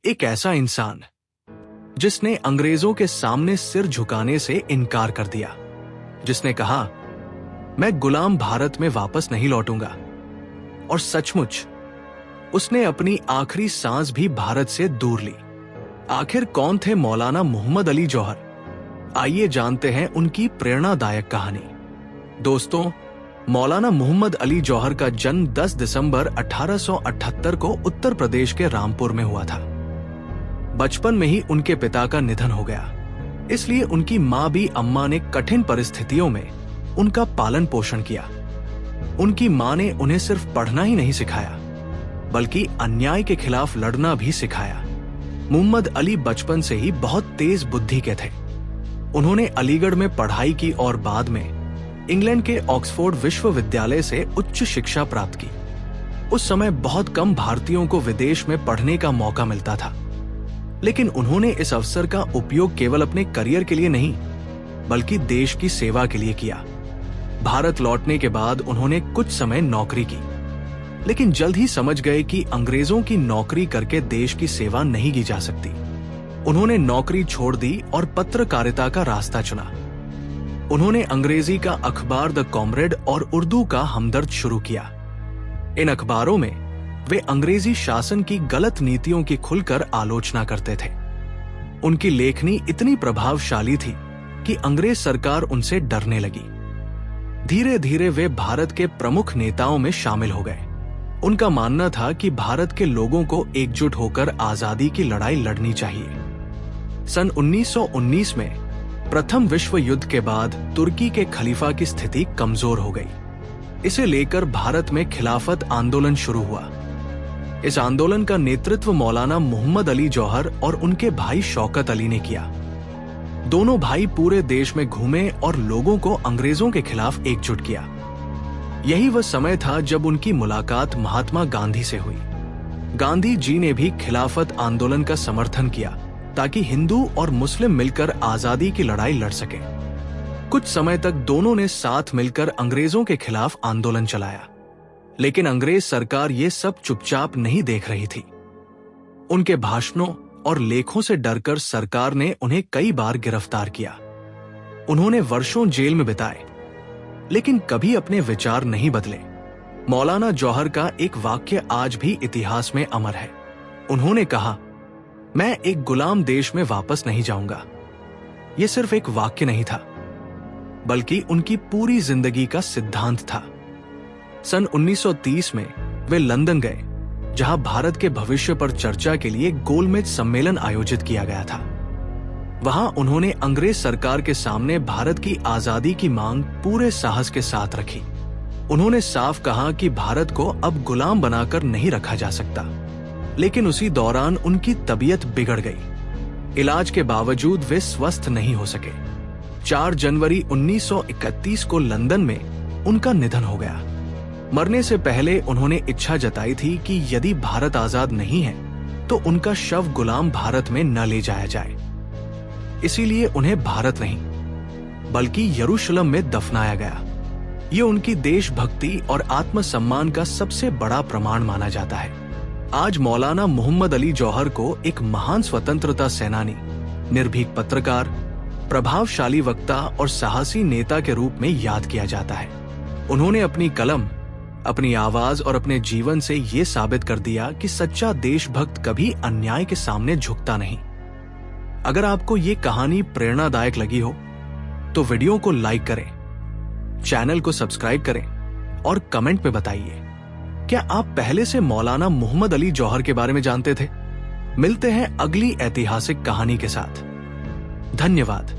एक ऐसा इंसान जिसने अंग्रेजों के सामने सिर झुकाने से इनकार कर दिया, जिसने कहा मैं गुलाम भारत में वापस नहीं लौटूंगा, और सचमुच उसने अपनी आखिरी सांस भी भारत से दूर ली। आखिर कौन थे मौलाना मोहम्मद अली जौहर? आइए जानते हैं उनकी प्रेरणादायक कहानी। दोस्तों, मौलाना मोहम्मद अली जौहर का जन्म 10 दिसंबर 1878 को उत्तर प्रदेश के रामपुर में हुआ था। बचपन में ही उनके पिता का निधन हो गया, इसलिए उनकी मां भी अम्मा ने कठिन परिस्थितियों में उनका पालन पोषण किया। उनकी मां ने उन्हें सिर्फ पढ़ना ही नहीं सिखाया, बल्कि अन्याय के खिलाफ लड़ना भी सिखाया। मोहम्मद अली बचपन से ही बहुत तेज बुद्धि के थे। उन्होंने अलीगढ़ में पढ़ाई की और बाद में इंग्लैंड के ऑक्सफोर्ड विश्वविद्यालय से उच्च शिक्षा प्राप्त की। उस समय बहुत कम भारतीयों को विदेश में पढ़ने का मौका मिलता था, लेकिन उन्होंने इस अवसर का उपयोग केवल अपने करियर के लिए नहीं, बल्कि देश की सेवा के लिए किया। भारत लौटने के बाद उन्होंने कुछ समय नौकरी की, लेकिन जल्द ही समझ गए कि अंग्रेजों की नौकरी करके देश की सेवा नहीं की जा सकती। उन्होंने नौकरी छोड़ दी और पत्रकारिता का रास्ता चुना। उन्होंने अंग्रेजी का अखबार द कॉमरेड और उर्दू का हमदर्द शुरू किया। इन अखबारों में वे अंग्रेजी शासन की गलत नीतियों की खुलकर आलोचना करते थे। उनकी लेखनी इतनी प्रभावशाली थी कि अंग्रेज सरकार उनसे डरने लगी। धीरे धीरे वे भारत के प्रमुख नेताओं में शामिल हो गए। उनका मानना था कि भारत के लोगों को एकजुट होकर आजादी की लड़ाई लड़नी चाहिए। सन 1919 में प्रथम विश्व युद्ध के बाद तुर्की के खलीफा की स्थिति कमजोर हो गई। इसे लेकर भारत में खिलाफत आंदोलन शुरू हुआ। इस आंदोलन का नेतृत्व मौलाना मोहम्मद अली जौहर और उनके भाई शौकत अली ने किया। दोनों भाई पूरे देश में घूमे और लोगों को अंग्रेजों के खिलाफ एकजुट किया। यही वह समय था जब उनकी मुलाकात महात्मा गांधी से हुई। गांधी जी ने भी खिलाफत आंदोलन का समर्थन किया ताकि हिंदू और मुस्लिम मिलकर आजादी की लड़ाई लड़ सके। कुछ समय तक दोनों ने साथ मिलकर अंग्रेजों के खिलाफ आंदोलन चलाया, लेकिन अंग्रेज सरकार ये सब चुपचाप नहीं देख रही थी। उनके भाषणों और लेखों से डरकर सरकार ने उन्हें कई बार गिरफ्तार किया। उन्होंने वर्षों जेल में बिताए, लेकिन कभी अपने विचार नहीं बदले। मौलाना जौहर का एक वाक्य आज भी इतिहास में अमर है। उन्होंने कहा, मैं एक गुलाम देश में वापस नहीं जाऊंगा। यह सिर्फ एक वाक्य नहीं था, बल्कि उनकी पूरी जिंदगी का सिद्धांत था। सन 1930 में वे लंदन गए, जहां भारत के भविष्य पर चर्चा के लिए गोलमेज सम्मेलन आयोजित किया गया था। वहां उन्होंने अंग्रेज सरकार के सामने भारत की आजादी की मांग पूरे साहस के साथ रखी। उन्होंने साफ कहा कि भारत को अब गुलाम बनाकर नहीं रखा जा सकता, लेकिन उसी दौरान उनकी तबीयत बिगड़ गई। इलाज के बावजूद वे स्वस्थ नहीं हो सके। 4 जनवरी 1931 को लंदन में उनका निधन हो गया। मरने से पहले उन्होंने इच्छा जताई थी कि यदि भारत आजाद नहीं है तो उनका शव गुलाम भारत में न ले जाया जाए। इसीलिए उन्हें भारत नहीं, बल्कि यरूशलेम में दफनाया गया। ये उनकी देशभक्ति और आत्मसम्मान का सबसे बड़ा प्रमाण माना जाता है। आज मौलाना मोहम्मद अली जौहर को एक महान स्वतंत्रता सेनानी, निर्भीक पत्रकार, प्रभावशाली वक्ता और साहसी नेता के रूप में याद किया जाता है। उन्होंने अपनी कलम, अपनी आवाज और अपने जीवन से ये साबित कर दिया कि सच्चा देशभक्त कभी अन्याय के सामने झुकता नहीं। अगर आपको ये कहानी प्रेरणादायक लगी हो तो वीडियो को लाइक करें, चैनल को सब्सक्राइब करें और कमेंट में बताइए, क्या आप पहले से मौलाना मोहम्मद अली जौहर के बारे में जानते थे? मिलते हैं अगली ऐतिहासिक कहानी के साथ। धन्यवाद।